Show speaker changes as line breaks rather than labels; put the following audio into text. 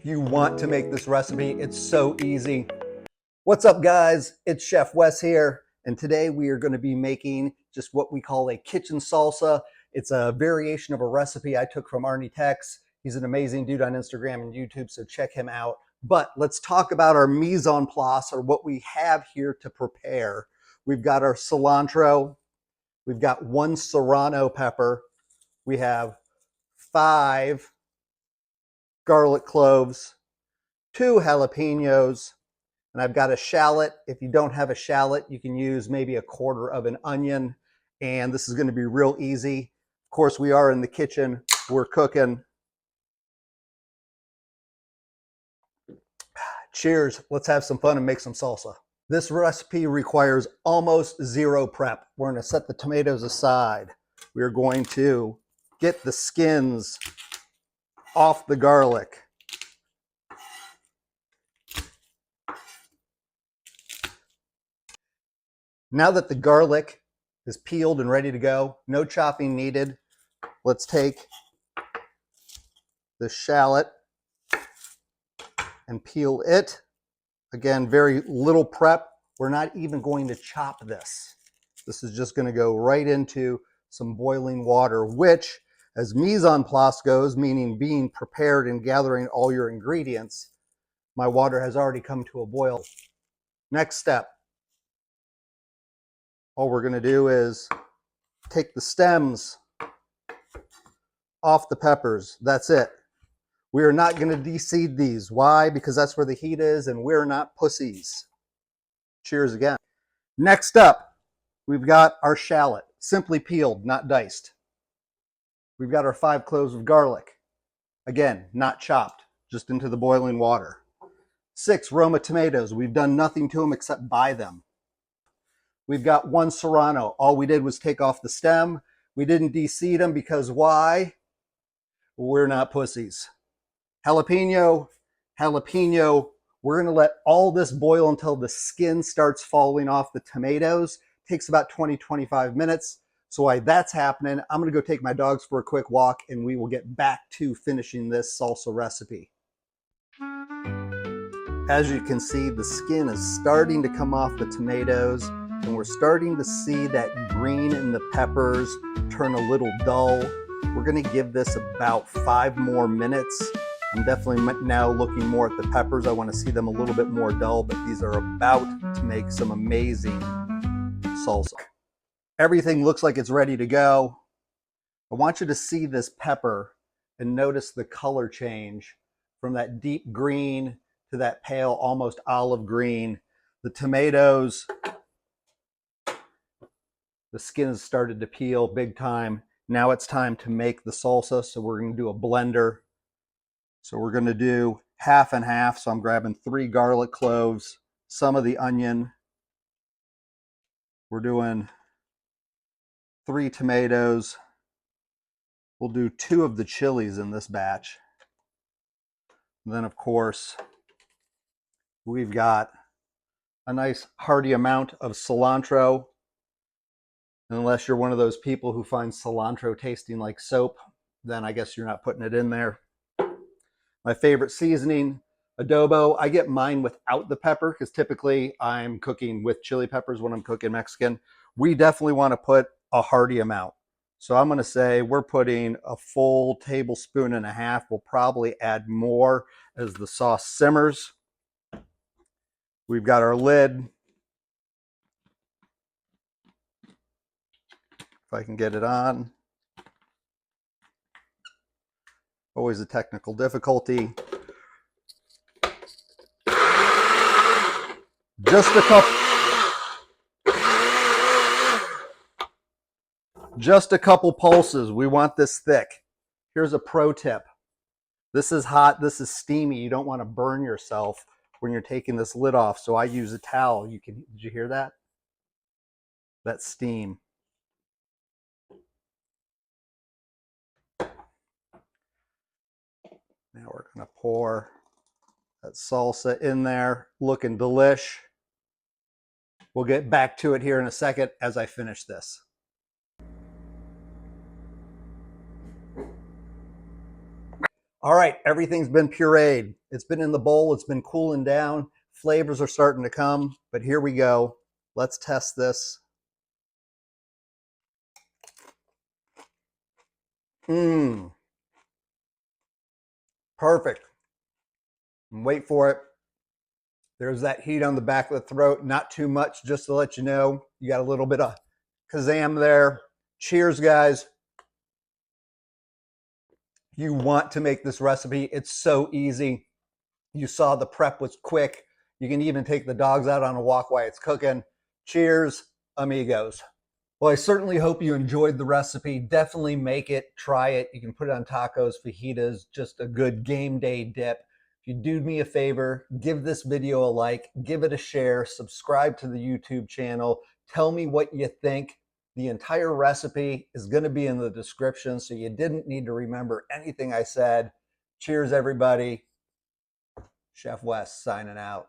you want to make this recipe. It's so easy. What's up, guys? It's Chef Wes here, and today we are going to be making just what we call a kitchen salsa. It's a variation of a recipe I took from Tats. He's an amazing dude on Instagram and YouTube, so check him out. But let's talk about our mise en place, or what we have here to prepare. We've got our cilantro. We've got 1 Serano pepper. We have 5 garlic cloves, 2 jalapenos, and I've got a shallot. If you don't have a shallot, you can use maybe 1/4 of an onion, and this is going to be real easy. Of course, we are in the kitchen. We're cooking. Cheers. Let's have some fun and make some salsa. This recipe requires almost zero prep. We're going to set the tomatoes aside. We're going to get the skins off the garlic. Now that the garlic is peeled and ready to go, no chopping needed, let's take the shallot and peel it. Again, very little prep. We're not even going to chop this. This is just going to go right into some boiling water, which, as mise en place goes, meaning being prepared and gathering all your ingredients, my water has already come to a boil. Next step. All we're going to do is take the stems off the peppers. That's it. We are not going to de-seed these. Why? Because that's where the heat is, and we're not pussies. Cheers again. Next up, we've got our shallot, simply peeled, not diced. We've got our 5 cloves of garlic. Again, not chopped, just into the boiling water. 6 Roma tomatoes. We've done nothing to them except buy them. We've got 1 Serano. All we did was take off the stem. We didn't de-seed them because why? We're not pussies. Jalapeno. We're going to let all this boil until the skin starts falling off the tomatoes. Takes about 20-25 minutes. So while that's happening, I'm going to go take my dogs for a quick walk, and we will get back to finishing this salsa recipe. As you can see, the skin is starting to come off the tomatoes, and we're starting to see that green in the peppers turn a little dull. We're going to give this about 5 more minutes. I'm definitely now looking more at the peppers. I want to see them a little bit more dull, but these are about to make some amazing salsa. Everything looks like it's ready to go. I want you to see this pepper and notice the color change from that deep green to that pale, almost olive green. The tomatoes, the skin has started to peel big time. Now it's time to make the salsa. So we're going to do a blender. So we're going to do half and half. So I'm grabbing 3 garlic cloves, some of the onion. We're doing 3 tomatoes. We'll do 2 of the chilies in this batch. And then, of course, we've got a nice hearty amount of cilantro. Unless you're one of those people who finds cilantro tasting like soap, then I guess you're not putting it in there. My favorite seasoning, adobo. I get mine without the pepper because typically I'm cooking with chili peppers when I'm cooking Mexican. We definitely want to put a hearty amount. So I'm going to say we're putting a full tablespoon and a half. We'll probably add more as the sauce simmers. We've got our lid. If I can get it on. Always a technical difficulty. Just a couple pulses. We want this thick. Here's a pro tip. This is hot, this is steamy. You don't want to burn yourself when you're taking this lid off. So I use a towel. Did you hear that? That steam. Now we're going to pour that salsa in there, looking delish. We'll get back to it here in a second as I finish this. All right, everything's been pureed. It's been in the bowl. It's been cooling down. Flavors are starting to come, but here we go. Let's test this. Mmm. Perfect. Wait for it. There's that heat on the back of the throat. Not too much, just to let you know. You got a little bit of Kazam there. Cheers, guys. You want to make this recipe. It's so easy. You saw the prep was quick. You can even take the dogs out on a walk while it's cooking. Cheers, amigos. Well, I certainly hope you enjoyed the recipe. Definitely make it, try it. You can put it on tacos, fajitas, just a good game day dip. If you do me a favor, give this video a like, give it a share, subscribe to the YouTube channel. Tell me what you think. The entire recipe is going to be in the description, so you didn't need to remember anything I said. Cheers, everybody. Chef Wes signing out.